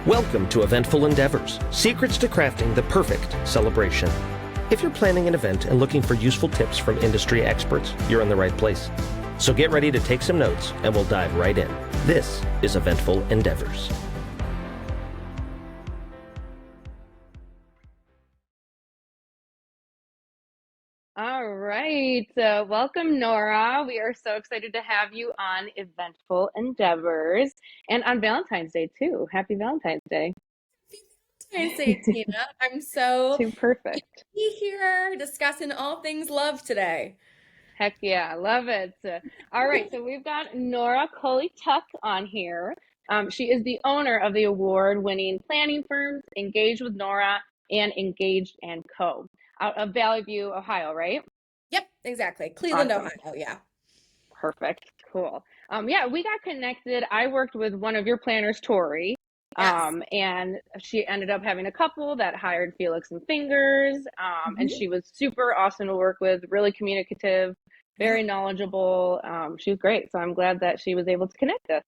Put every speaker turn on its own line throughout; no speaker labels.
Welcome to Eventful Endeavors, secrets to crafting the perfect celebration. If you're planning an event and looking for useful tips from industry experts, you're in the right place. So get ready to take some notes and we'll dive right in. This is Eventful Endeavors.
All right. Welcome, Nora. We are so excited to have you on Eventful Endeavors and on Valentine's Day, too. Happy Valentine's Day.
Valentine's Day, Tina. I'm so
Too
happy
perfect.
to be here discussing all things love today.
Heck yeah, I love it. All right, so we've got Nora Culley on here. She is the owner of the award-winning planning firms Engage with Nora and Engaged and Co. out of Valley View, Ohio, right?
Yep, exactly. Cleveland,
Awesome.
Ohio. Yeah.
Perfect. Cool. Yeah, we got connected. I worked with one of your planners, Tori,
Yes.
and she ended up having a couple that hired Felix and Fingers, and
Mhm.
she was super awesome to work with, really communicative,
Yeah.
very knowledgeable. She was great. So I'm glad that she was able to connect us.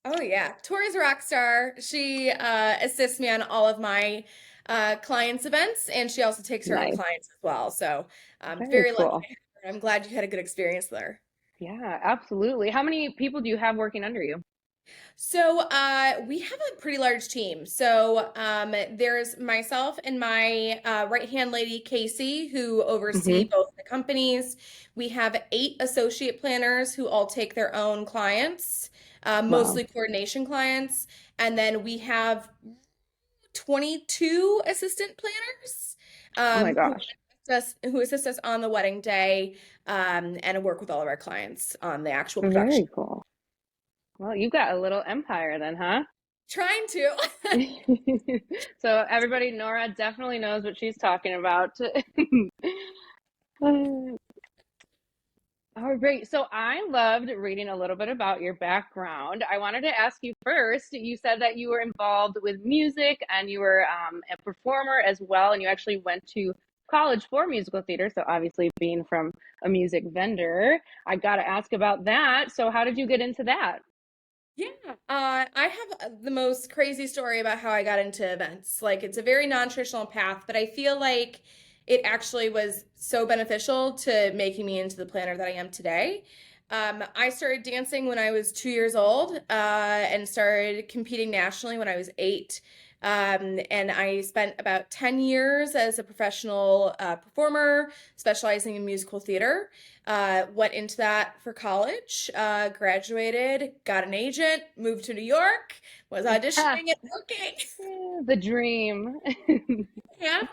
Oh, yeah. Tori's a rock star. She assists me on all of my clients' events, and she also takes her own
Nice.
clients as well. So I'm
Very
very lucky
cool.
to have her. I'm glad you had a good experience there.
Yeah, absolutely. How many people do you have working under you?
So we have a pretty large team. So there's myself and my right-hand lady, Casey, who oversee
Hmm.
both the companies. We have 8 associate planners who all take their own clients,
Wow.
mostly coordination clients. And then we have 22 assistant planners
Oh my
who
gosh.
assist us on the wedding day and work with all of our clients on the actual production.
Very cool. Well, you've got a little empire then, huh?
Trying to.
So everybody, Nora definitely knows what she's talking about. All right. So I loved reading a little bit about your background. I wanted to ask you first. You said that you were involved with music and you were a performer as well, and you actually went to college for musical theater. So obviously, being from a music vendor, I got to ask about that. So how did you get into that?
Yeah, I have the most crazy story about how I got into events. Like, it's a very non-traditional path, but I feel like it actually was so beneficial to making me into the planner that I am today. I started dancing when I was 2 years old, and started competing nationally when I was 8. And I spent about 10 years as a professional performer, specializing in musical theater. Went into that for college, graduated, got an agent, moved to New York, was auditioning and working.
The dream.
Yeah.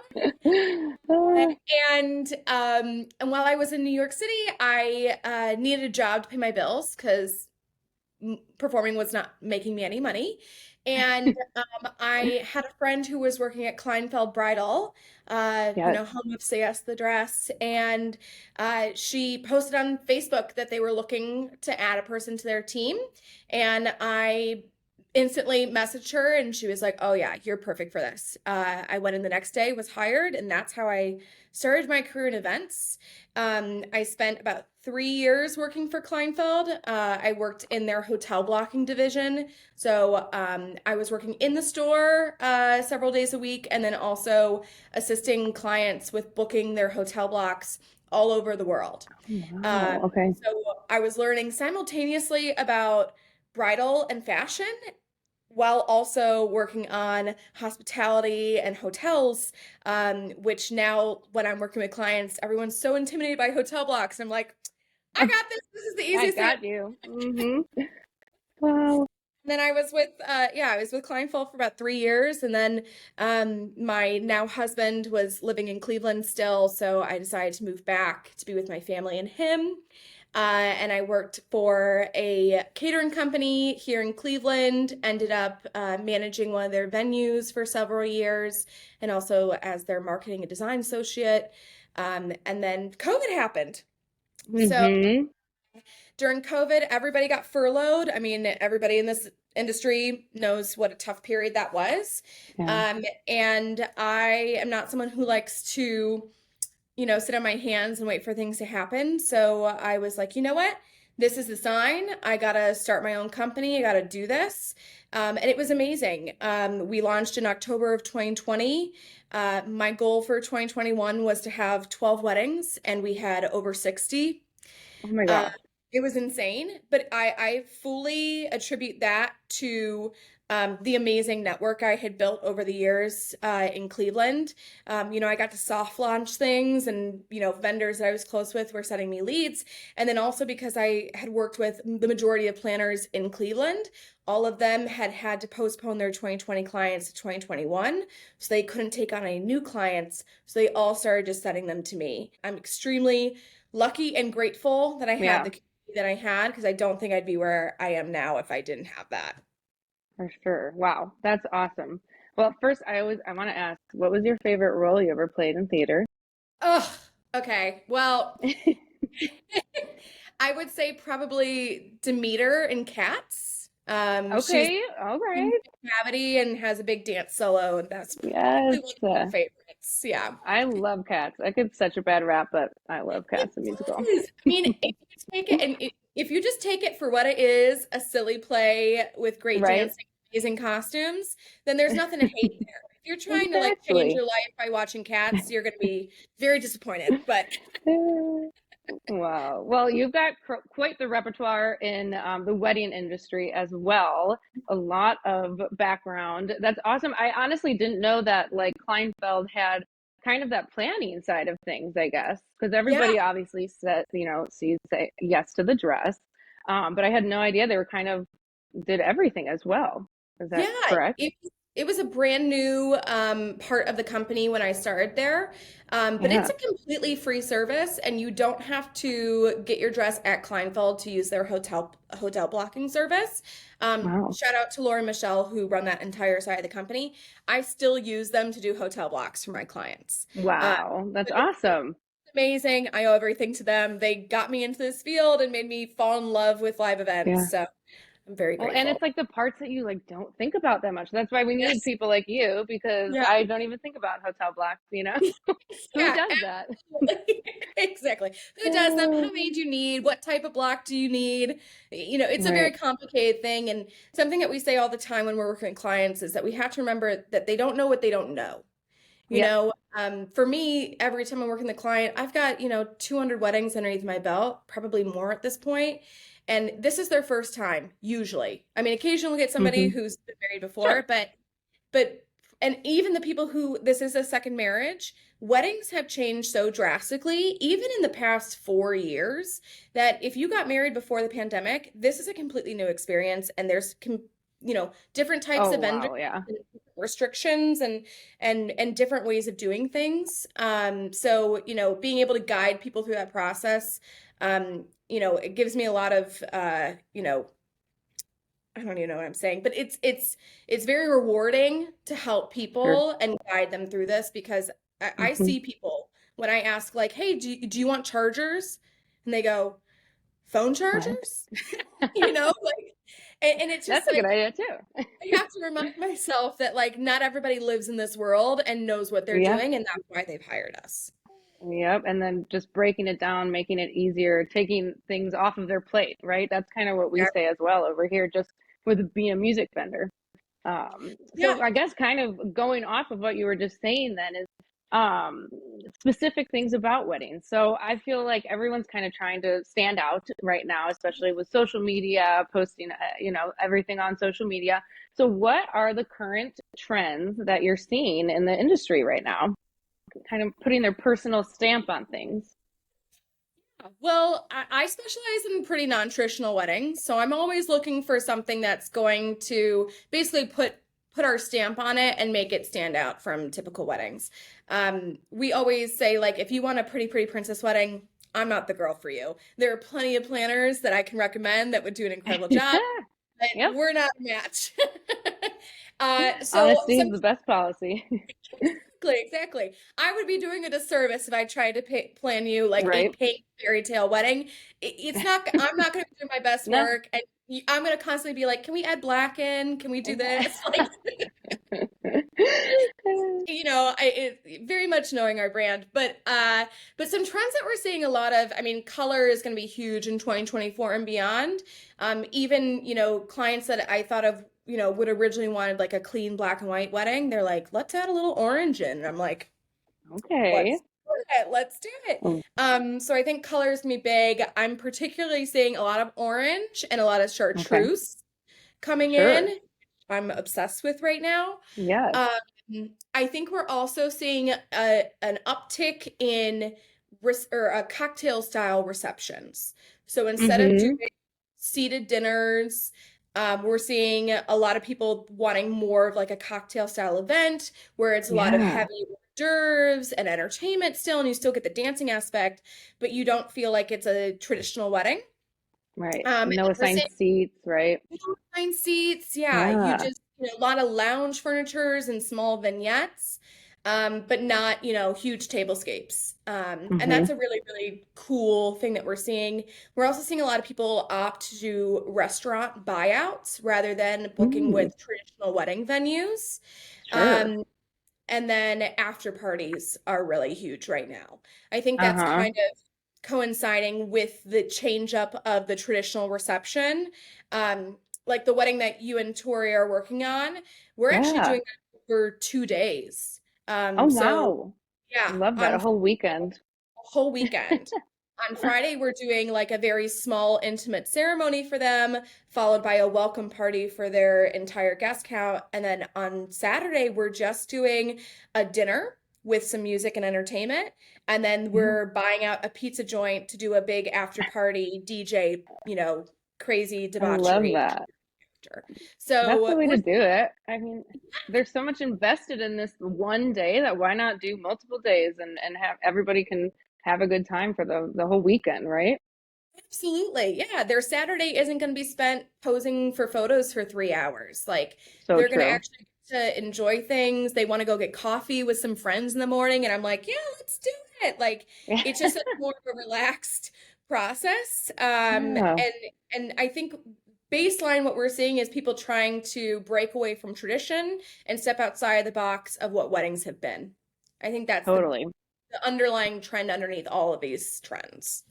And while I was in New York City, I needed a job to pay my bills because performing was not making me any money. And I had a friend who was working at Kleinfeld Bridal,
Yes.
Home Up Say Yes the Dress, and she posted on Facebook that they were looking to add a person to their team. And I instantly messaged her and she was like, "Oh yeah, you're perfect for this." I went in the next day, was hired, and that's how I started my career in events. I spent about 3 years working for Kleinfeld. I worked in their hotel blocking division. So I was working in the store several days a week and then also assisting clients with booking their hotel blocks all over the world.
Wow. Okay.
So I was learning simultaneously about bridal and fashion while also working on hospitality and hotels, which now when I'm working with clients, everyone's so intimidated by hotel blocks. I'm like, I got this. This is the
I
easiest thing.
got you. Wow.
And then I was with Kleinfeld for about 3 years. And then my now husband was living in Cleveland still. So I decided to move back to be with my family and him. And I worked for a catering company here in Cleveland, ended up managing one of their venues for several years, and also as their marketing and design associate. And then COVID happened. So
Mm-hmm.
during COVID, everybody got furloughed. I mean, everybody in this industry knows what a tough period that was.
Yeah.
And I am not someone who likes to sit on my hands and wait for things to happen. So I was like, you know what? this is the sign. I gotta start my own company. I gotta do this. And it was amazing. We launched in October of 2020. My goal for 2021 was to have 12 weddings, and we had over 60.
Oh my
Uh,
gosh.
it was insane, but I fully attribute that to the amazing network I had built over the years in Cleveland. I got to soft launch things, and vendors that I was close with were sending me leads. And then also because I had worked with the majority of planners in Cleveland, all of them had had to postpone their 2020 clients to 2021, so they couldn't take on any new clients. So they all started just sending them to me. I'm extremely lucky and grateful that I had
Yeah,
the community that I had, because I don't think I'd be where I am now if I didn't have that.
for sure. Wow, that's awesome. Well, first, I want to ask, what was your favorite role you ever played in theater?
Oh, okay. Well, I would say probably Demeter in Cats. She's
Okay, all
in
right.
Gravity and has a big dance solo, and that's
Yes.
probably one of my favorites. Yeah.
I love Cats. I could such a bad rap, but I love
It
Cats, the musical.
does. I mean, if you take it and if you just take it for what it is, a silly play with great
Right?
dancing, amazing costumes, then there's nothing to hate there. If you're trying to like change
Exactly.
your life by watching Cats, you're going to be very disappointed. But
Wow. Well, you've got quite the repertoire in the wedding industry as well. A lot of background. That's awesome. I honestly didn't know that like Kleinfeld had kind of that planning side of things, I guess, because
yeah,
everybody obviously said, sees say yes to the dress. But I had no idea they were kind of did everything as well. Is that
yeah,
correct?
it was a brand new part of the company when I started there. But it's
Yeah.
a completely free service, and you don't have to get your dress at Kleinfeld to use their hotel blocking service.
Wow.
Shout out to Laura and Michelle, who run that entire side of the company. I still use them to do hotel blocks for my clients.
Wow. That's
But it's
awesome.
amazing. I owe everything to them. They got me into this field and made me fall in love with live
Yeah.
events. So I'm very
Well, and
grateful.
it's like the parts that you like don't think about that much. That's why we need
Yes.
people like you because
Yeah.
I don't even think about hotel blocks. Who
Yeah,
does that?
absolutely. Exactly. Who does them? How many do you need? What type of block do you need? It's a very
Right.
complicated thing. And something that we say all the time when we're working with clients is that we have to remember that they don't know what they don't know.
Yep.
For me, every time I'm working with a client, I've got, 200 weddings underneath my belt, probably more at this point. And this is their first time, usually. I mean, occasionally we'll get somebody
Hmm.
who's been married before,
Sure.
but and even the people who this is a second marriage, weddings have changed so drastically, even in the past 4 years, that if you got married before the pandemic, this is a completely new experience, and there's different types
Oh,
of vendors
wow. Yeah.
and restrictions and different ways of doing things. So being able to guide people through that process, it gives me a lot of I don't even know what I'm saying, but it's very rewarding to help
Sure.
people and guide them through this, because I
Hmm.
see people when I ask like, "Hey, do you want chargers?" And they go, "Phone
What?
chargers?" Like, and it's
That's
just
a good
like
idea too.
I have to remind myself that like not everybody lives in this world and knows what they're
Yeah.
doing, and that's why they've hired us.
Yep. And then just breaking it down, making it easier, taking things off of their plate, right? That's kind of what we
Yeah.
say as well over here, just with being a music vendor.
Yeah.
So I guess kind of going off of what you were just saying then is um, specific things about weddings. So I feel like everyone's kind of trying to stand out right now, especially with social media, posting, everything on social media. So what are the current trends that you're seeing in the industry right now? Kind of putting their personal stamp on things.
Well, I specialize in pretty non-traditional weddings, so I'm always looking for something that's going to basically put our stamp on it and make it stand out from typical weddings. We always say like, if you want a pretty princess wedding, I'm not the girl for you. There are plenty of planners that I can recommend that would do an incredible job, but
Yep.
we're not a match. So
Honesty
some
is the best policy.
exactly. I would be doing a disservice if I tried to plan you like a
Right?
pink fairy tale wedding. It's not, I'm not going to be doing my best
No.
work. And I'm gonna constantly be like, can we add black in? Can we do this? Like, very much knowing our brand, but some trends that we're seeing a lot of, I mean, color is going to be huge in 2024 and beyond. Even, clients that I thought of, would originally wanted like a clean black and white wedding. They're like, let's add a little orange in. And I'm like,
Okay.
let's do it. Let's do it.
Mm,
So I think color is gonna be big. I'm particularly seeing a lot of orange and a lot of
okay.
chartreuse coming
Sure.
in. I'm obsessed with right now.
Yes.
I think we're also seeing an uptick in cocktail style receptions. So instead of doing
Mm-hmm.
seated dinners, we're seeing a lot of people wanting more of like a cocktail style event where it's a lot of
Yeah.
heavy hors d'oeuvres and entertainment still, and you still get the dancing aspect, but you don't feel like it's a traditional wedding.
Right.
And
No
we're
assigned
seeing
seats, right?
recline seats. Yeah, you
Yeah.
just, a lot of lounge furnitures and small vignettes, but not, huge tablescapes. And
Mm-hmm.
that's a really, really cool thing that we're seeing. We're also seeing a lot of people opt to do restaurant buyouts rather than booking
Mm,
with traditional wedding venues.
sure.
Um, and then after parties are really huge right now. I think that's
Uh-huh.
kind of coinciding with the change up of the traditional reception. Um, like the wedding that you and Tori are working on, we're actually
Yeah.
doing that for 2 days.
Oh,
So
wow.
yeah,
Love that. A
on
whole weekend.
a whole weekend. On Friday, we're doing like a very small, intimate ceremony for them, followed by a welcome party for their entire guest count. And then on Saturday, we're just doing a dinner with some music and entertainment. And then
Yeah.
we're buying out a pizza joint to do a big after party DJ, crazy
I love
debauchery
that.
after.
That's the
So
way
we're
to do it. I mean, there's so much invested in this one day that why not do multiple days and have everybody can have a good time for the whole weekend, right?
Absolutely. Yeah. Their Saturday isn't going to be spent posing for photos for 3 hours. Like
So
they're going to
true.
actually get to enjoy things. They want to go get coffee with some friends in the morning. And I'm like, yeah, let's do it. Like it's just a more of a relaxed process.
Yeah,
And I think baseline what we're seeing is people trying to break away from tradition and step outside the box of what weddings have been. I think that's
totally.
the underlying trend underneath all of these trends.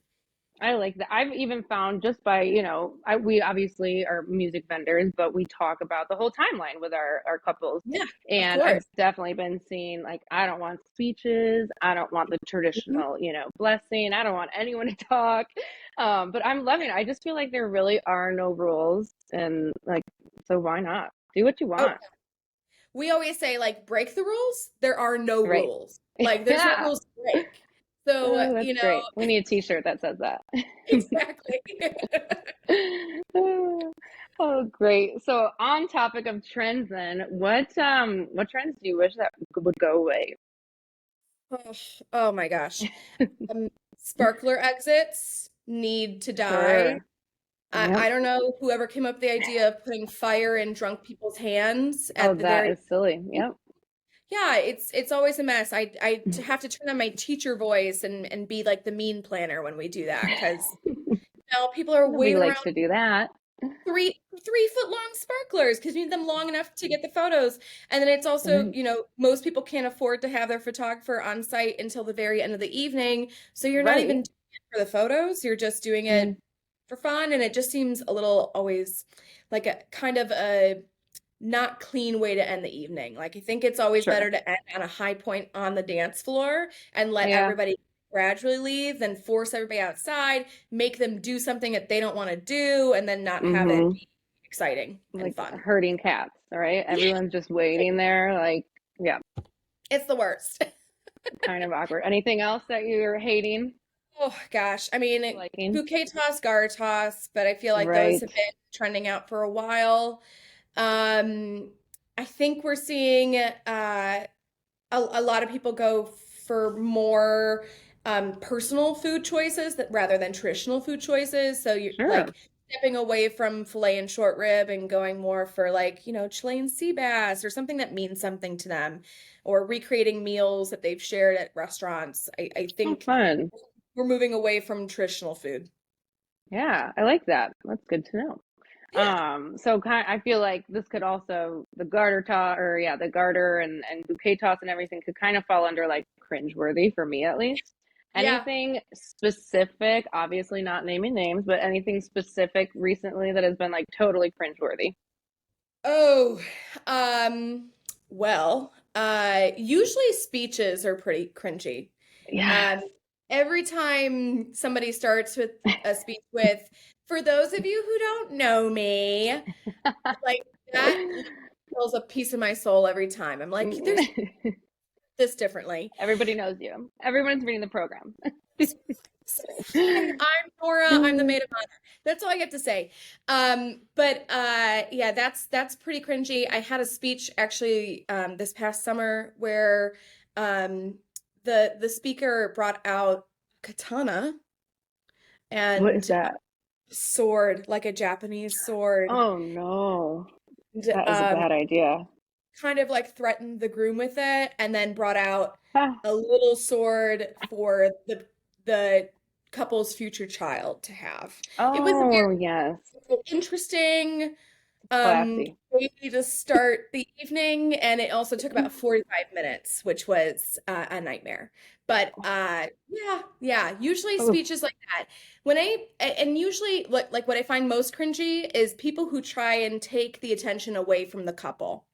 I like that. I've even found just by, we obviously are music vendors, but we talk about the whole timeline with our couples.
Yeah, of
And I've
course.
definitely been seeing like, I don't want speeches. I don't want the
Mhm.
traditional, blessing. I don't want anyone to talk. But I'm loving it. I just feel like there really are no rules. And like, so why not? Do what you
Oh,
want.
we always say like break the rules. There are no
Right.
rules. Like there's no
Yeah.
rules to break. So,
Oh, that's great. We need a t-shirt that says that.
exactly.
Oh, great. So on topic of trends then, what trends do you wish that would go away?
Oh, oh my gosh. Sparkler exits need to die.
Sure. Yep.
I don't know whoever came up with the idea of putting fire in drunk people's hands
Oh,
at the
that
very
is silly. Yep.
yeah, it's always a mess. Have to turn on my teacher voice and be like the mean planner when we do that because people are
Nobody
waving
likes
around
to do that.
3 foot long sparklers because you need them long enough to get the photos. And then it's also,
Right.
most people can't afford to have their photographer on site until the very end of the evening. So you're not even
Right.
doing it for the photos, you're just doing it
Mm,
for fun. And it just seems a little always like a kind of a not clean way to end the evening. Like I think it's always
sure.
better to end on a high point on the dance floor and let
Yeah.
everybody gradually leave than force everybody outside, make them do something that they don't want to do, and then not have it
Mm-hmm.
be exciting and
Like
fun.
herding cats, all right?
Yeah,
Everyone's just waiting there, like, yeah,
it's the worst.
kind of awkward. Anything else that you're hating,
Oh gosh. I mean,
liking?
bouquet toss, gar toss, but I feel like those
Right.
have been trending out for a while. Um, I think we're seeing a lot of people go for more personal food choices that rather than traditional food choices. So you're
Sure.
like stepping away from filet and short rib and going more for like, Chilean sea bass or something that means something to them, or recreating meals that they've shared at restaurants. I
Oh,
think
fun.
we're moving away from traditional food.
Yeah, I like that. That's good to know.
Yeah.
So I feel like this could also the garter toss or yeah, the garter and bouquet toss and everything could kind of fall under like cringeworthy for me at least.
Yeah.
Anything specific, obviously not naming names, but anything specific recently that has been like totally cringeworthy.
Oh, well, usually speeches are pretty cringy.
Yes.
Um, every time somebody starts with a speech with, for those of you who don't know me, like that kills a piece of my soul every time. I'm like, there's this differently.
Everybody knows you. Everyone's reading the program.
Hi, I'm Nora. I'm the maid of honor. That's all I get to say. But yeah, that's pretty cringy. I had a speech actually this past summer where um, the speaker brought out katana
What is
and
that?
sword, like a Japanese sword,
Oh no.
and,
That is a bad idea.
kind of like threatened the groom with it, and then brought out
Ah,
a little sword for the couple's future child to have. It was a
oh yes.
very interesting
Classy.
way to start the evening, and it also took about 45 minutes, which was a nightmare. But yeah, usually
Oh,
speeches like that. And usually like what I find most cringy is people who try and take the attention away from the couple.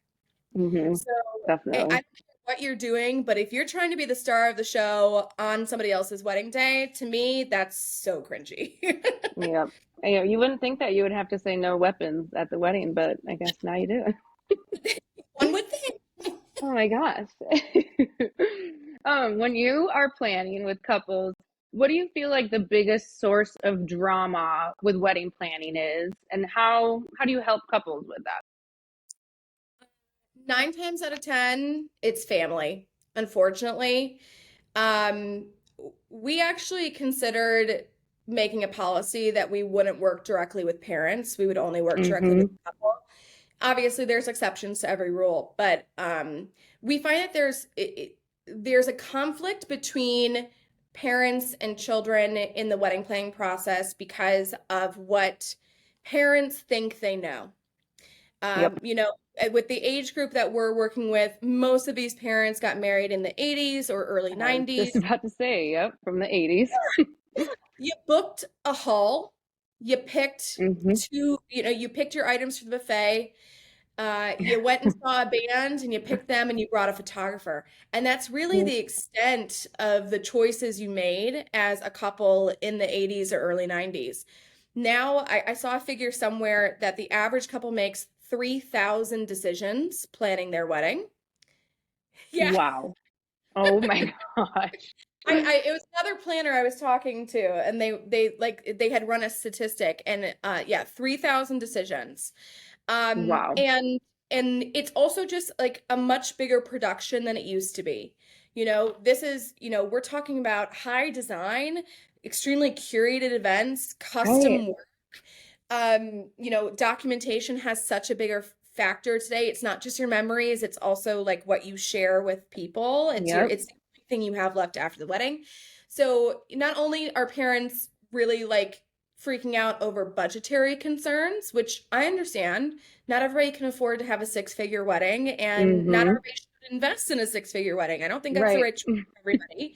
So I
definitely.
don't care what you're doing, but if you're trying to be the star of the show on somebody else's wedding day, to me, that's so cringy.
Yep. You know, you wouldn't think that you would have to say no weapons at the wedding, but I guess now you do.
One would think.
Oh my gosh. When you are planning with couples, what do you feel like the biggest source of drama with wedding planning is, and how do you help couples with that?
9 times out of 10, it's family, unfortunately. Um, we actually considered making a policy that we wouldn't work directly with parents. We would only work directly with
Mm-hmm.
the couple. Obviously, there's exceptions to every rule, but we find that there's a conflict between parents and children in the wedding planning process because of what parents think they know.
Yep.
With the age group that we're working with, most of these parents got married in the 80s or early
I was
90s.
just about to say, yep, from the 80s.
You booked a hall, you picked
Mm-hmm.
you picked your items for the buffet, you went and saw a band and you picked them and you brought a photographer. And that's really the extent of the choices you made as a couple in the 80s or early 90s. Now, I saw a figure somewhere that the average couple makes 3,000 decisions planning their wedding. Yeah.
Wow. Oh my gosh.
It was another planner I was talking to, and they had run a statistic, and yeah, 3,000 decisions.
Wow.
And it's also just like a much bigger production than it used to be. This is, we're talking about high design, extremely curated events,
Right.
custom work. Documentation has such a bigger factor today. It's not just your memories, it's also like what you share with people.
Yep.
It's the only thing you have left after the wedding. So not only are parents really like freaking out over budgetary concerns, which I understand. Not everybody can afford to have a six-figure wedding, and not
Mm-hmm.
everybody should invest in a six-figure wedding. I don't think that's the
Right.
right choice for everybody.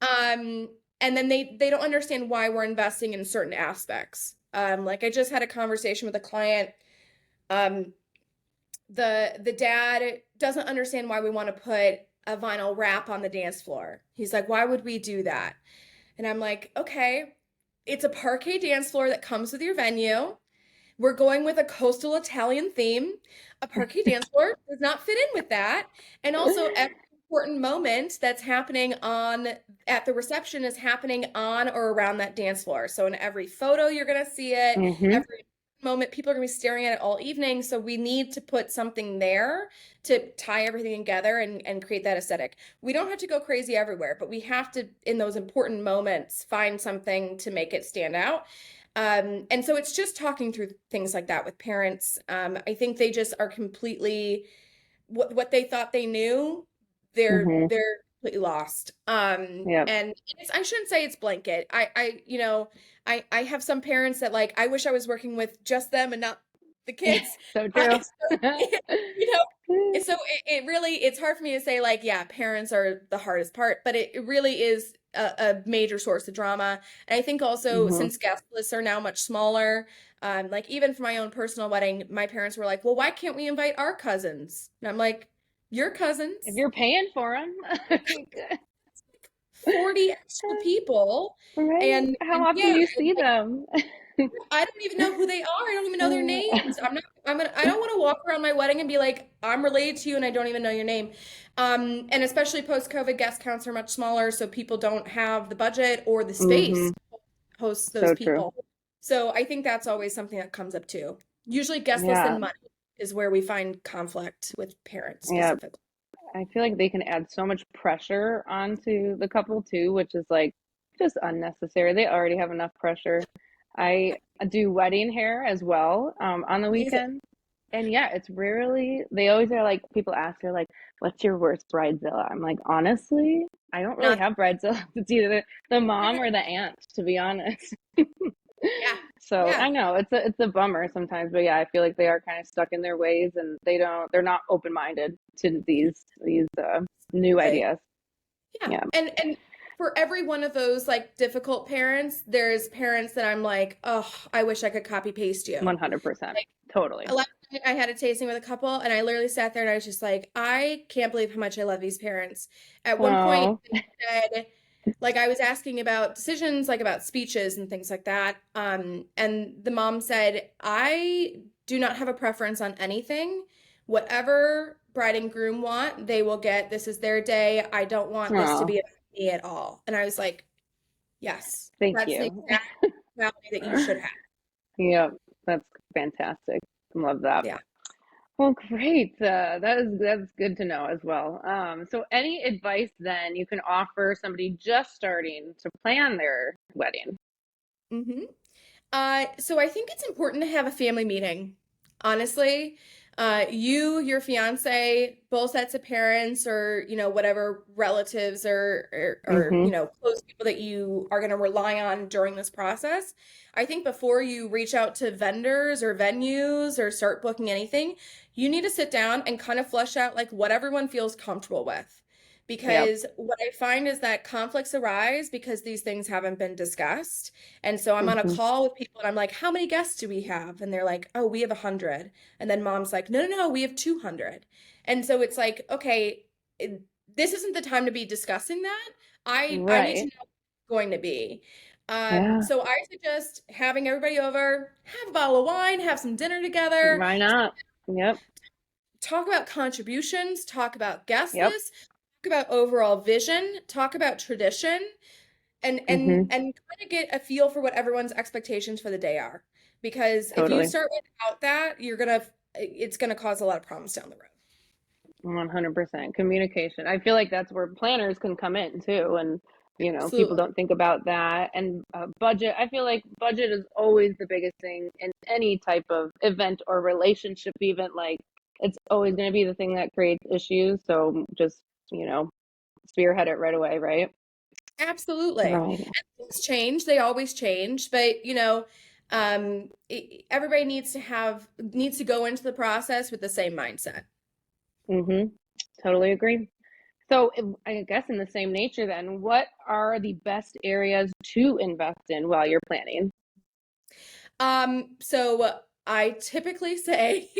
Um, and then they don't understand why we're investing in certain aspects. Like I just had a conversation with a client. Um, the dad doesn't understand why we want to put a vinyl wrap on the dance floor. He's like, why would we do that? And I'm like, okay, it's a parquet dance floor that comes with your venue. We're going with a coastal Italian theme. A parquet dance floor does not fit in with that. And also, every important moment that's happening at the reception is happening on or around that dance floor. So in every photo, you're going to see it.
Mm-hmm.
Every moment, people are going to be staring at it all evening. So we need to put something there to tie everything together and create that aesthetic. We don't have to go crazy everywhere, but we have to, in those important moments, find something to make it stand out. And so it's just talking through things like that with parents. I think they just are completely what they thought they knew,
Mm-hmm.
they're completely lost.
Yep.
And I shouldn't say it's blanket. I have some parents that like I wish I was working with just them and not the kids.
So true.
You know, so it really, it's hard for me to say like, yeah, parents are the hardest part, but it really is a major source of drama. And I think also
Mhm.
since guest lists are now much smaller, like even for my own personal wedding, my parents were like, well, why can't we invite our cousins? And I'm like, your
If
cousins,
you're paying for them.
40 extra people.
Right? How
And
often
yeah,
do you see them?
I don't even know who they are. I don't even know their names. I don't want to walk around my wedding and be like, I'm related to you and I don't even know your name. And especially post-COVID, guest counts are much smaller, so people don't have the budget or the space
Hmm.
to host those
So true.
people. So I think that's always something that comes up too. Usually guest lists
Yeah.
and money is where we find conflict with parents
Yeah.
specifically.
I feel like they can add so much pressure onto the couple too, which is like just unnecessary. They already have enough pressure. I do wedding hair as well, on the
Amazing.
weekend. And yeah, it's rarely, they always are like, people ask, they're like, what's your worst bridezilla? I'm like, honestly, I don't really
Not
have bridezilla. It's either the mom or the aunt, to be honest.
yeah.
So
Yeah.
I know it's a bummer sometimes, but yeah, I feel like they are kind of stuck in their ways and they're not open-minded to these new
Like,
ideas.
yeah.
Yeah,
And for every one of those like difficult parents, there's parents that I'm like, oh, I wish I could copy paste you.
100%.
Like
Totally.
last night I had a tasting with a couple and I literally sat there and I was just like, I can't believe how much I love these parents. At one point
Oh,
they said, like I was asking about decisions, like about speeches and things like that. And the mom said, I do not have a preference on anything. Whatever bride and groom want, they will get. This is their day. I don't want this to
oh,
be about me at all. And I was like, yes,
thank
that's the
you.
exact personality that you should have.
Yep, that's fantastic. Love that.
Yeah.
Well, great. That's good to know as well. So any advice then you can offer somebody just starting to plan their wedding?
hmm so I think it's important to have a family meeting. Honestly, you, your fiance, both sets of parents, or whatever relatives or
Mm-hmm.
close people that you are going to rely on during this process. I think before you reach out to vendors or venues or start booking anything, you need to sit down and kind of flesh out like what everyone feels comfortable with.
Yep.
Because what I find is that conflicts arise because these things haven't been discussed. And so I'm on a
Mm-hmm.
call with people and I'm like, how many guests do we have? And they're like, oh, we have 100. And then mom's like, no, no, no, we have 200. And so it's like, okay, this isn't the time to be discussing that. I need to
Right.
know what it's going to be.
Yeah.
So I suggest having everybody over, have a bottle of wine, have some dinner together,
Why not? Yep.
talk about contributions, talk about guest
Yep.
lists, talk about overall vision, talk about tradition, and and
Mm-hmm.
and kind of get a feel for what everyone's expectations for the day are. Because if you
Totally.
start without that, it's gonna cause a lot of problems down the road.
100% communication. I feel like that's where planners can come in too. And, people
Absolutely.
don't think about that. And budget, I feel like budget is always the biggest thing in any type of event or relationship, even like it's always going to be the thing that creates issues. So just, you know, spearhead it right away, right?
Absolutely.
Right.
And things change, they always change, but everybody needs to go into the process with the same mindset.
Mm-hmm. Totally agree. So I guess in the same nature then, what are the best areas to invest in while you're planning?
So I typically say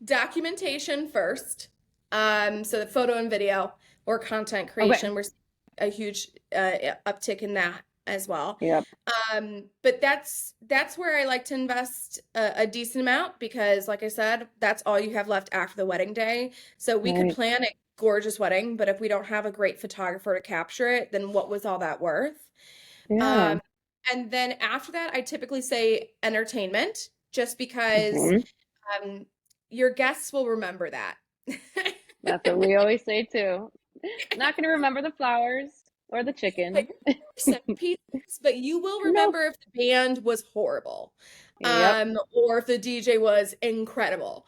documentation first. So the photo and video or content
Okay.
creation, we're seeing a huge uptick in that as well.
Yep.
But that's where I like to invest a decent amount because, like I said, that's all you have left after the wedding day. So we could
Right.
plan a gorgeous wedding, but if we don't have a great photographer to capture it, then what was all that worth?
Yeah.
Um, and then after that, I typically say entertainment, just because
Hmm.
um, your guests will remember that.
That's what we always say too. Not going to remember the flowers or the
Like
chicken.
centerpieces, but you will
Nope.
remember if the band was horrible,
Yep.
or if the DJ was incredible.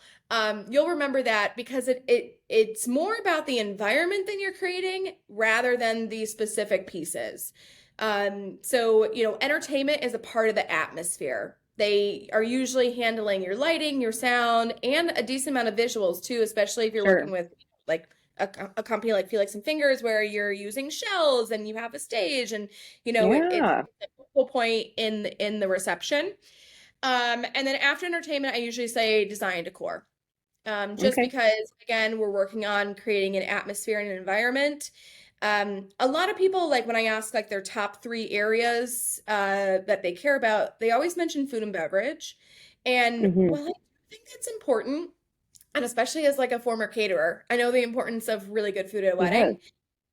You'll remember that because it's more about the environment that you're creating rather than the specific pieces. So entertainment is a part of the atmosphere. They are usually handling your lighting, your sound, and a decent amount of visuals too, especially if you're working
Sure.
with like a company like Felix and Fingers where you're using shells and you have a stage and it's
Yeah.
a focal point in the reception. And then after entertainment, I usually say design decor. Just
Okay.
because, again, we're working on creating an atmosphere and an environment. A lot of people, like when I ask like their top three areas that they care about, they always mention food and beverage. And
Hmm.
while I think that's important, and especially as like a former caterer, I know the importance of really good food at a
Yes.
wedding,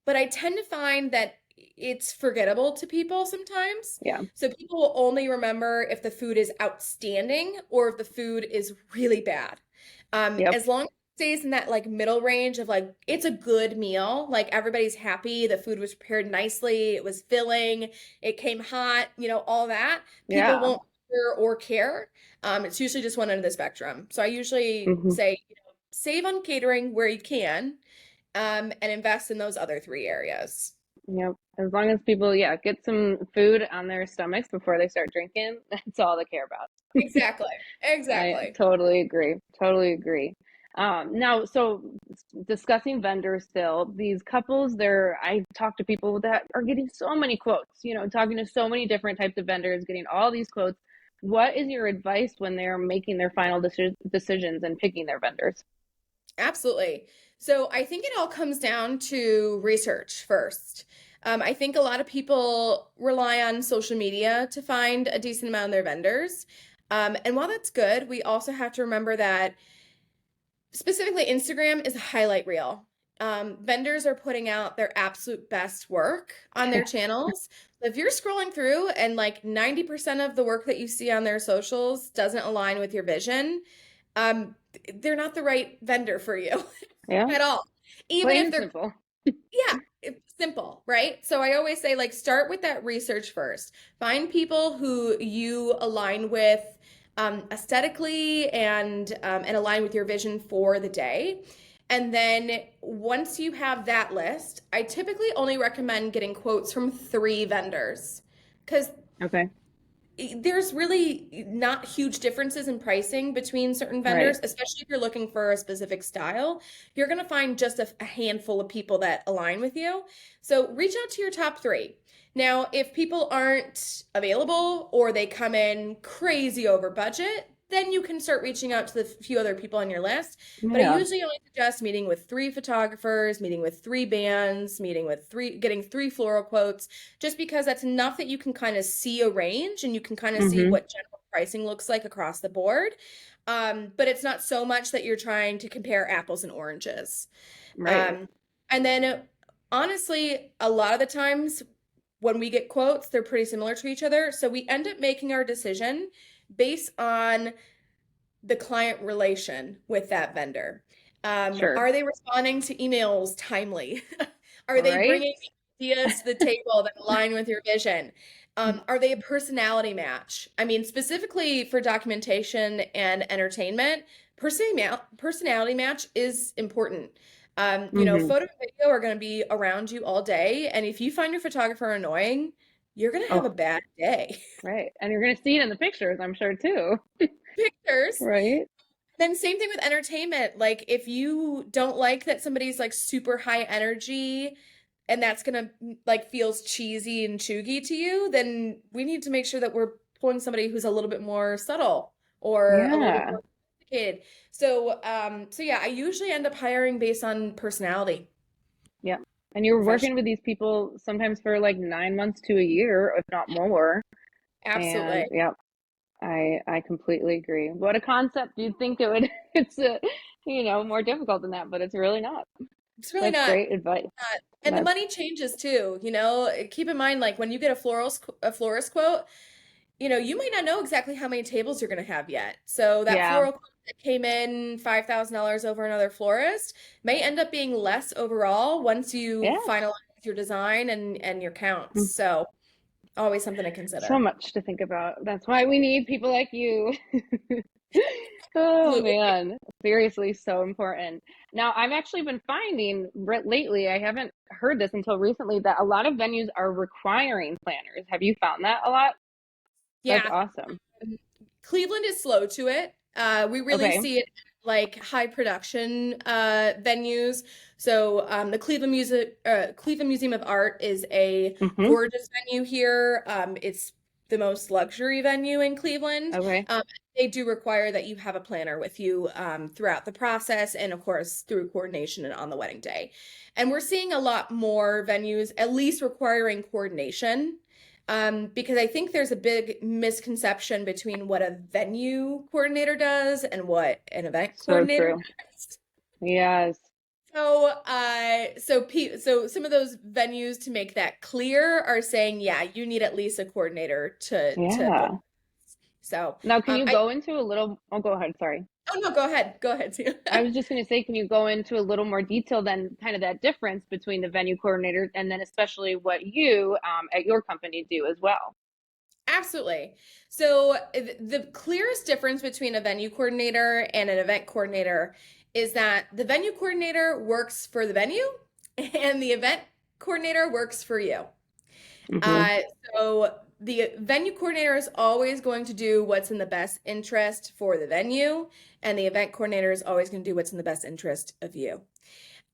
but I tend to find that it's forgettable to people sometimes.
Yeah.
So people will only remember if the food is outstanding or if the food is really bad.
Yep.
As long as it stays in that like middle range of like it's a good meal, like everybody's happy, the food was prepared nicely, it was filling, it came hot, all that, people
Yeah.
won't hear or care. It's usually just one end of the spectrum. So I usually
Hmm.
say, save on catering where you can, and invest in those other three areas.
Yep. As long as people, yeah, get some food on their stomachs before they start drinking, that's all they care about.
Exactly.
I
Exactly.
totally agree. Totally agree. Now, so discussing vendors still, these couples, I talk to people that are getting so many quotes, talking to so many different types of vendors, getting all these quotes. What is your advice when they're making their final decisions and picking their vendors?
Absolutely. So I think it all comes down to research first. I think a lot of people rely on social media to find a decent amount of their vendors. And while that's good, we also have to remember that specifically Instagram is a highlight reel. Vendors are putting out their absolute best work on their channels. If you're scrolling through and like 90% of the work that you see on their socials doesn't align with your vision, they're not the right vendor for you
Yeah,
at all. Even
plain
if
and
they're,
simple.
yeah, it's simple, right? So I always say, like, start with that research first. Find people who you align with aesthetically and align with your vision for the day. And then once you have that list, I typically only recommend getting quotes from three vendors because
Okay,
there's really not huge differences in pricing between certain
right.
vendors, especially if you're looking for a specific style. You're going to find just a handful of people that align with you. So reach out to your top three. Now, if people aren't available or they come in crazy over budget, then you can start reaching out to the few other people on your list. But I
Yeah.
usually only suggest meeting with three photographers, meeting with three bands, getting three floral quotes, just because that's enough that you can kind of see a range and you can kind of see
Mm-hmm.
what general pricing looks like across the board. But it's not so much that you're trying to compare apples and oranges.
Right.
Um, and then honestly, a lot of the times when we get quotes, they're pretty similar to each other. So we end up making our decision based on the client relation with that vendor.
Sure.
Are they responding to emails timely? Are they
Right.
bringing ideas to the table that align with your vision? Are they a personality match? I mean, specifically for documentation and entertainment, personality match is important.
Mm-hmm.
Photo and video are going to be around you all day. And if you find your photographer annoying, you're going to have a
Oh,
bad day.
right. And you're gonna see it in the pictures, I'm sure too.
Pictures.
Right.
Then same thing with entertainment. Like if you don't like that somebody's like super high energy and that's gonna like feels cheesy and chuggy to you, then we need to make sure that we're pulling somebody who's a little bit more subtle or a little bit
Yeah.
more sophisticated. So yeah, I usually end up hiring based on personality,
Yeah. And you're
professional.
working with these people sometimes for like 9 months to a year, if not more. And
Absolutely.
yeah, I completely agree. What a concept. You'd think it would it's more difficult than that, but it's really not.
It's really
That's
not.
great advice.
And the
That's
money changes too. Keep in mind, like when you get a florist quote, you might not know exactly how many tables you're going to have yet. So that
yeah.
floral quote that came in $5,000 over another florist may end up being less overall once you
Yeah.
finalize your design and your counts. So always something to
So
consider.
much to think about. That's why we need people like you. Oh
Absolutely.
man, seriously, so important. Now, I've actually been finding lately, I haven't heard this until recently, that a lot of venues are requiring planners. Have you found that a lot? That's
Yeah.
awesome.
Cleveland is slow to it. We really see it like high production venues. So the Cleveland Museum of Art is a
Mm-hmm.
gorgeous venue here. It's the most luxury venue in Cleveland.
Okay.
They do require that you have a planner with you throughout the process, and of course through coordination and on the wedding day. And we're seeing a lot more venues at least requiring coordination. Because I think there's a big misconception between what a venue coordinator does and what an event
So
coordinator
true.
does.
Yes.
So some of those venues, to make that clear, are saying, yeah, you need at least a coordinator to book.
Yeah.
So,
Now, can you
I
go into a little, oh, go ahead, sorry.
oh no, go ahead, Tina.
I was just going to say, can you go into a little more detail then kind of that difference between the venue coordinator and then especially what you at your company do as well?
Absolutely. So the clearest difference between a venue coordinator and an event coordinator is that the venue coordinator works for the venue and the event coordinator works for you.
Mm-hmm.
So the venue coordinator is always going to do what's in the best interest for the venue, and the event coordinator is always going to do what's in the best interest of you.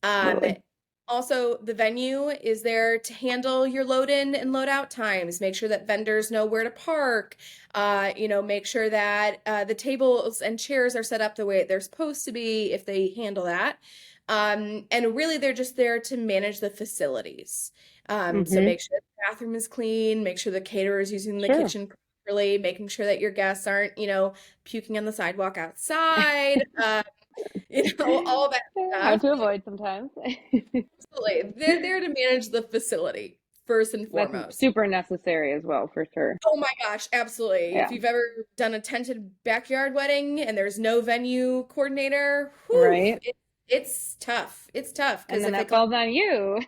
Absolutely.
Also, the venue is there to handle your load in and load out times, make sure that vendors know where to park, make sure that the tables and chairs are set up the way they're supposed to be if they handle that. And really, they're just there to manage the facilities. So
Mm-hmm.
make sure the bathroom is clean, make sure the caterer is using the
Sure.
kitchen properly, making sure that your guests aren't, puking on the sidewalk outside, all that
Hard
stuff.
to avoid sometimes.
Absolutely. They're there to manage the facility first and
That's
foremost.
super necessary as well, for sure.
Oh my gosh, absolutely. If
Yeah.
you've ever done a tented backyard wedding and there's no venue coordinator, whew,
Right.
it's tough. It's tough
And
because
then
if
that
it
falls on you.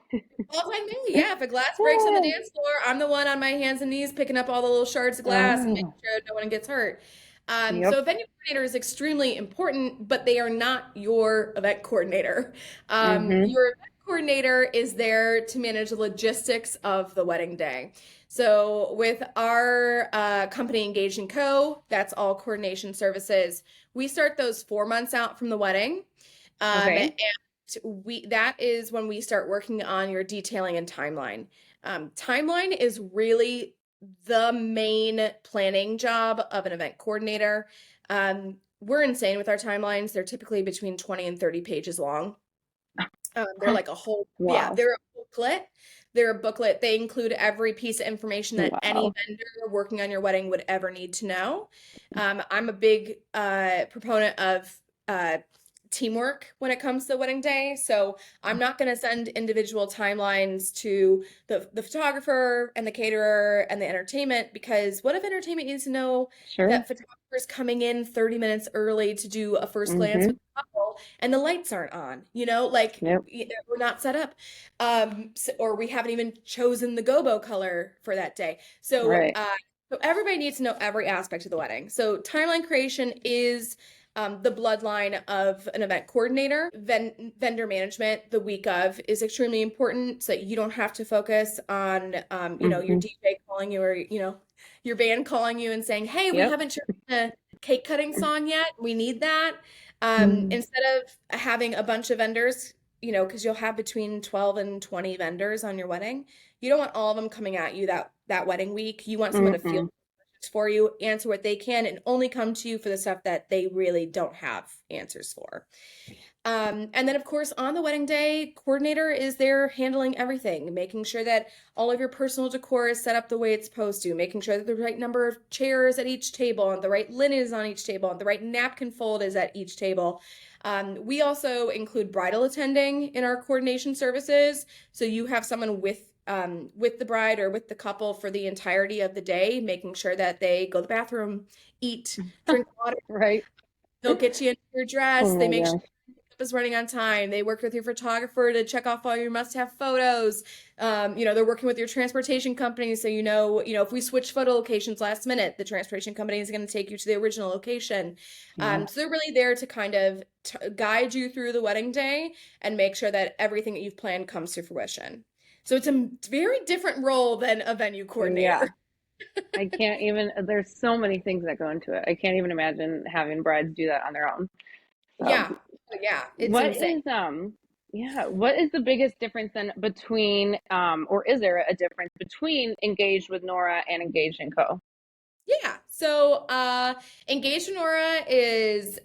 falls on me, yeah, if a glass breaks on the dance floor, I'm the one on my hands and knees picking up all the little shards of glass and making
Oh,
sure no one gets hurt. So
yep.
a venue coordinator is extremely important, but they are not your event coordinator.
Mm-hmm.
Your event coordinator is there to manage the logistics of the wedding day. So with our company Engaged & Co., that's all coordination services. We start those 4 months out from the wedding.
Okay.
And that is when we start working on your detailing and timeline. Timeline is really the main planning job of an event coordinator. We're insane with our timelines. They're typically between 20 and 30 pages long. They're like a whole, yeah,
Wow.
they're a booklet. They're a booklet. They include every piece of information that any
Wow.
vendor working on your wedding would ever need to know. I'm a big proponent of teamwork when it comes to the wedding day. So I'm not going to send individual timelines to the photographer and the caterer and the entertainment, because what if entertainment needs to know
Sure.
that photographer's coming in 30 minutes early to do a first glance
Mm-hmm.
with the couple and the lights aren't on,
Yep.
we're not set up. Or we haven't even chosen the gobo color for that day.
Right.
So everybody needs to know every aspect of the wedding. So timeline creation is the bloodline of an event coordinator. Vendor management the week of is extremely important so that you don't have to focus on, your
Mm-hmm.
DJ calling you, or, your band calling you and saying, hey, we
Yep.
haven't chosen a cake cutting song yet. We need that.
Mm.
Instead of having a bunch of vendors, because you'll have between 12 and 20 vendors on your wedding. You don't want all of them coming at you that wedding week. You want someone to feel
Mm-mm.
for you, answer what they can, and only come to you for the stuff that they really don't have answers for. And then, of course, on the wedding day, coordinator is there handling everything, making sure that all of your personal decor is set up the way it's supposed to, making sure that the right number of chairs at each table, and the right linen is on each table, and the right napkin fold is at each table. We also include bridal attending in our coordination services. So you have someone with the bride or with the couple for the entirety of the day, making sure that they go to the bathroom, eat, drink water.
Right.
They'll get you into your dress.
Oh
They
my
make sure
gosh.
makeup is running on time. They work with your photographer to check off all your must-have photos. They're working with your transportation company, so if we switch photo locations last minute, the transportation company is going to take you to the original location.
Yeah.
So they're really there to kind of guide you through the wedding day and make sure that everything that you've planned comes to fruition. So it's a very different role than a venue
Yeah.
coordinator.
I can't even, there's so many things that go into it. I can't even imagine having brides do that on their own. So,
Yeah. Yeah. It's
what
insane.
is, yeah, what is the biggest difference then between, or is there a difference between Engaged with Nora and Engaged and Co?
Yeah. So, Engaged Nora is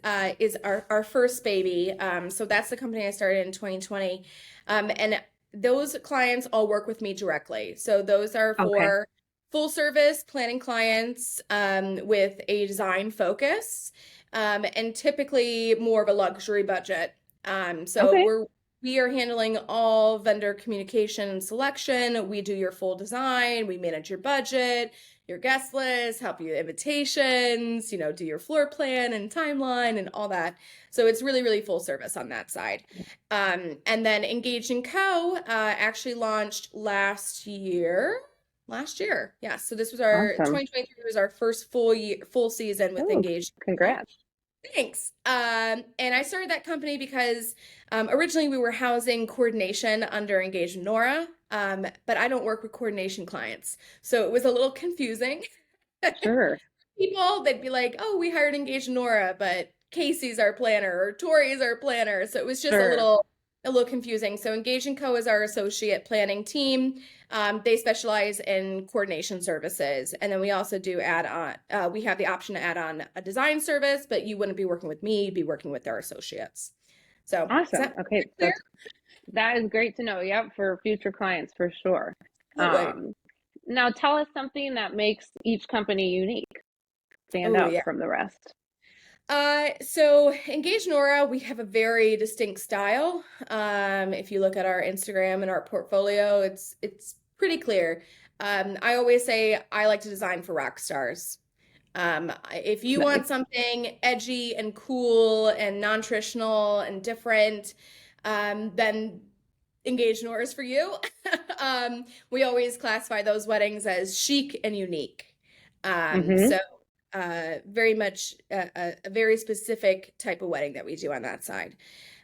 our first baby. So that's the company I started in 2020. And those clients all work with me directly. So those are
Okay.
for full service planning clients with a design focus and typically more of a luxury budget. So
Okay.
we are handling all vendor communication and selection. We do your full design, we manage your budget, your guest list, help you with invitations, do your floor plan and timeline and all that. So it's really, really full service on that side. And then Engage & Co. Actually launched last year. Last year, yeah. So this was our
Awesome.
2023 was our first full season with
Oh,
Engage & Co.
congrats.
Thanks. And I started that company because originally we were housing coordination under Engage Nora, but I don't work with coordination clients. So it was a little confusing.
Sure.
People, they'd be like, oh, we hired Engage Nora, but Casey's our planner or Tori's our planner. So it was just
Sure.
a little confusing. So Engage & Co is our associate planning team. They specialize in coordination services. And then we also do add on, we have the option to add on a design service, but you wouldn't be working with me, you'd be working with our associates. So is
Awesome.
that
Okay,
clear?
that is great to know. Yep, for future clients for sure.
Absolutely.
Um, Now tell us something that makes each company unique, stand
Oh,
out
yeah.
from the rest.
So Engage Nora, we have a very distinct style. If you look at our Instagram and our portfolio, it's pretty clear. I always say I like to design for rock stars. If you
Nice.
want something edgy and cool and non-traditional and different, then Engage Nora is for you. We always classify those weddings as chic and unique.
Mm-hmm.
So very much a very specific type of wedding that we do on that side.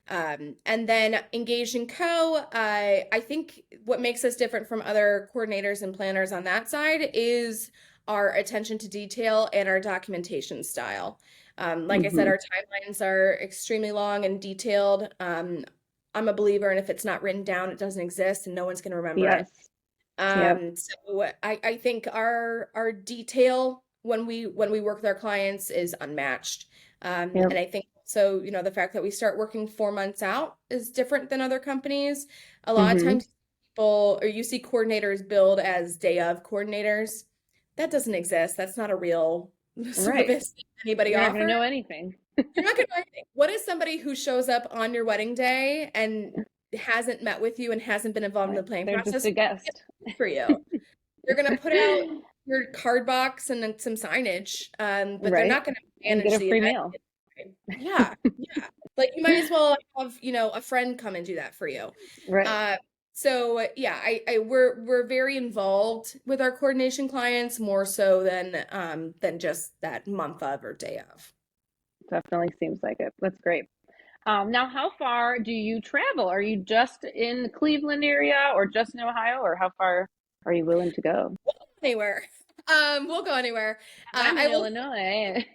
And then Engage & Co. I think what makes us different from other coordinators and planners on that side is our attention to detail and our documentation style. Like I said,
Mm-hmm.
our timelines are extremely long and detailed. I'm a believer, and if it's not written down, it doesn't exist, and no one's going to remember it.
Yes. Yep.
So I think our detail when we work with our clients is unmatched.
Yep.
And I think so, the fact that we start working 4 months out is different than other companies. A lot of
Mm-hmm.
times people or you see coordinators billed as day of coordinators. That doesn't exist. That's not a real
Right.
service that anybody
You're not going to
offers.
know anything.
You're not going to know anything. What is somebody who shows up on your wedding day and hasn't met with you and hasn't been involved in
Right.
the planning
They're just
process?
a guest.
For you. They're going to put out your card box and then some signage, but they're
Right.
not going to
And get
manage
a
the
free
event.
meal.
Yeah, yeah. Like you might as well have, a friend come and do that for you.
Right.
Uh, so yeah, we're very involved with our coordination clients more so than just that month of or day of.
Definitely seems like it. That's great. Now, how far do you travel? Are you just in the Cleveland area or just in Ohio, or how far are you willing to go?
Anywhere. We'll go anywhere.
'Cause I'm
I
in
will
Illinois.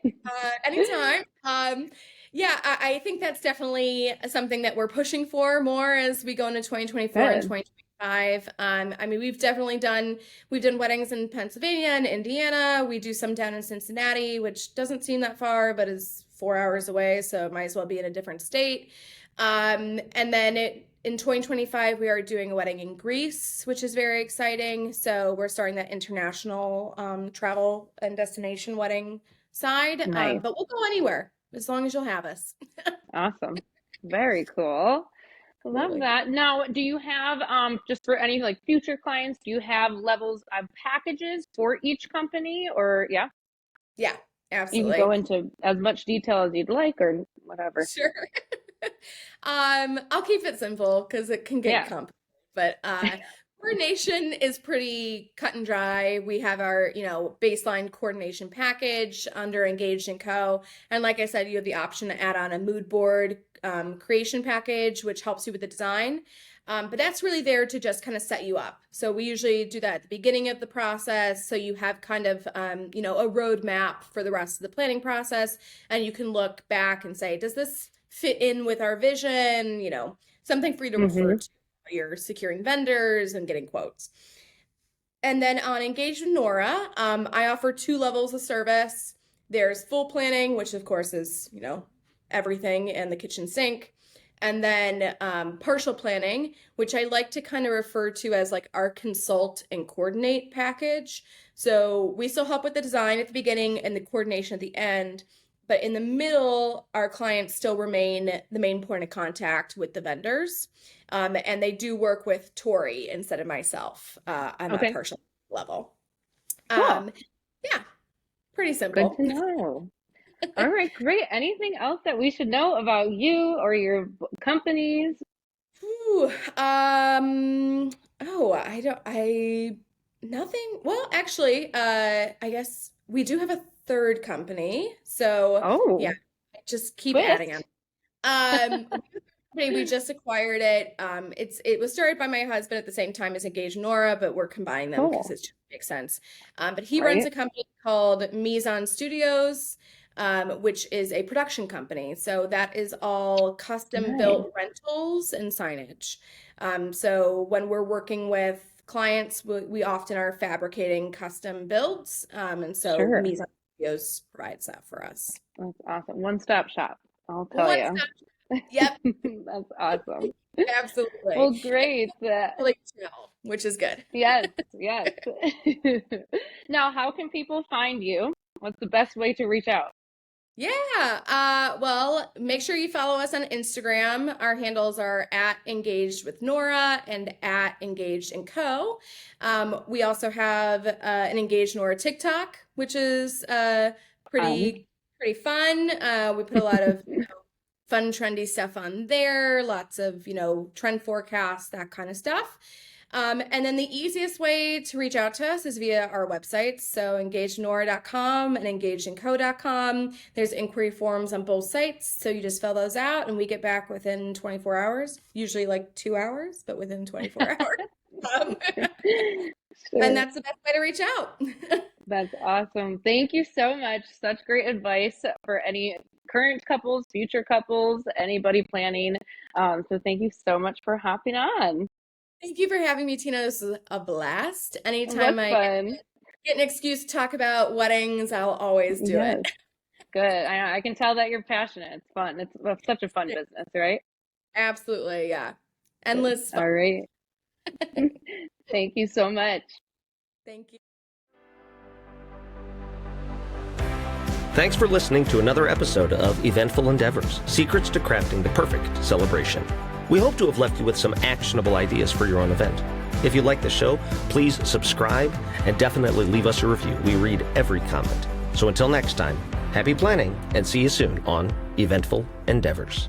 anytime. Yeah, I think that's definitely something that we're pushing for more as we go into 2024 and
Good.
2025. I mean, we've done weddings in Pennsylvania and Indiana. We do some down in Cincinnati, which doesn't seem that far, but is 4 hours away, so it might as well be in a different state. And then in 2025, we are doing a wedding in Greece, which is very exciting. So we're starting that international travel and destination wedding side.
Nice.
But we'll go anywhere as long as you'll have us.
Awesome. Very cool. Love
Absolutely.
that. Now, do you have just for any like future clients, do you have levels of packages for each company or yeah,
Yeah,
you can go
absolutely.
into as much detail as you'd like or whatever.
Sure. I'll keep it simple because it can get
Yeah.
complicated. But Coordination is pretty cut and dry. We have our, baseline coordination package under Engaged & Co. And like I said, you have the option to add on a mood board creation package, which helps you with the design. But that's really there to just kind of set you up. So we usually do that at the beginning of the process. So you have kind of, a roadmap for the rest of the planning process. And you can look back and say, does this fit in with our vision? Something for you to refer to. You're securing vendors and getting quotes. And then on Engaged with Nora, I offer 2 levels of service. There's full planning, which of course is, everything and the kitchen sink. And then partial planning, which I like to kind of refer to as like our consult and coordinate package. So we still help with the design at the beginning and the coordination at the end. But in the middle, our clients still remain the main point of contact with the vendors. And they do work with Tori instead of myself on a partial level.
Cool.
Yeah, pretty simple.
Good to know. All right, great. Anything else that we should know about you or your companies?
Nothing. Well, actually, I guess we do have a 3rd company. So yeah, just keep adding them. We just acquired it. It was started by my husband at the same time as Engaged Nora, but we're combining them because it just makes sense. But he runs a company called Mise Studios, which is a production company. So that is all custom built rentals and signage. So when we're working with clients, we often are fabricating custom builds. And so Mise Studios provides that for us.
That's awesome. One-stop shop, I'll tell you.
Yep.
That's awesome.
Absolutely.
Well, great.
Which is good.
Yes. Now, how can people find you? What's the best way to reach out?
Yeah. Well, make sure you follow us on Instagram. Our handles are at Engaged with Nora and at Engaged & Co. We also have an Engaged Nora TikTok, which is pretty fun. We put a lot of fun, trendy stuff on there. Lots of trend forecasts, that kind of stuff. And then the easiest way to reach out to us is via our websites. So engagednora.com and engagedandco.com. There's inquiry forms on both sites. So you just fill those out and we get back within 24 hours, usually like 2 hours, but within 24 hours. And that's the best way to reach out.
That's awesome. Thank you so much. Such great advice for any current couples, future couples, anybody planning. So thank you so much for hopping on.
Thank you for having me, Tina. This was a blast. Anytime I get an excuse to talk about weddings, I'll always do it.
Good. I can tell that you're passionate. It's fun. It's such a fun business, right?
Absolutely. Yeah. Endless fun.
All right. Thank you so much.
Thank you.
Thanks for listening to another episode of Eventful Endeavors, Secrets to Crafting the Perfect Celebration. We hope to have left you with some actionable ideas for your own event. If you like the show, please subscribe and definitely leave us a review. We read every comment. So until next time, happy planning and see you soon on Eventful Endeavors.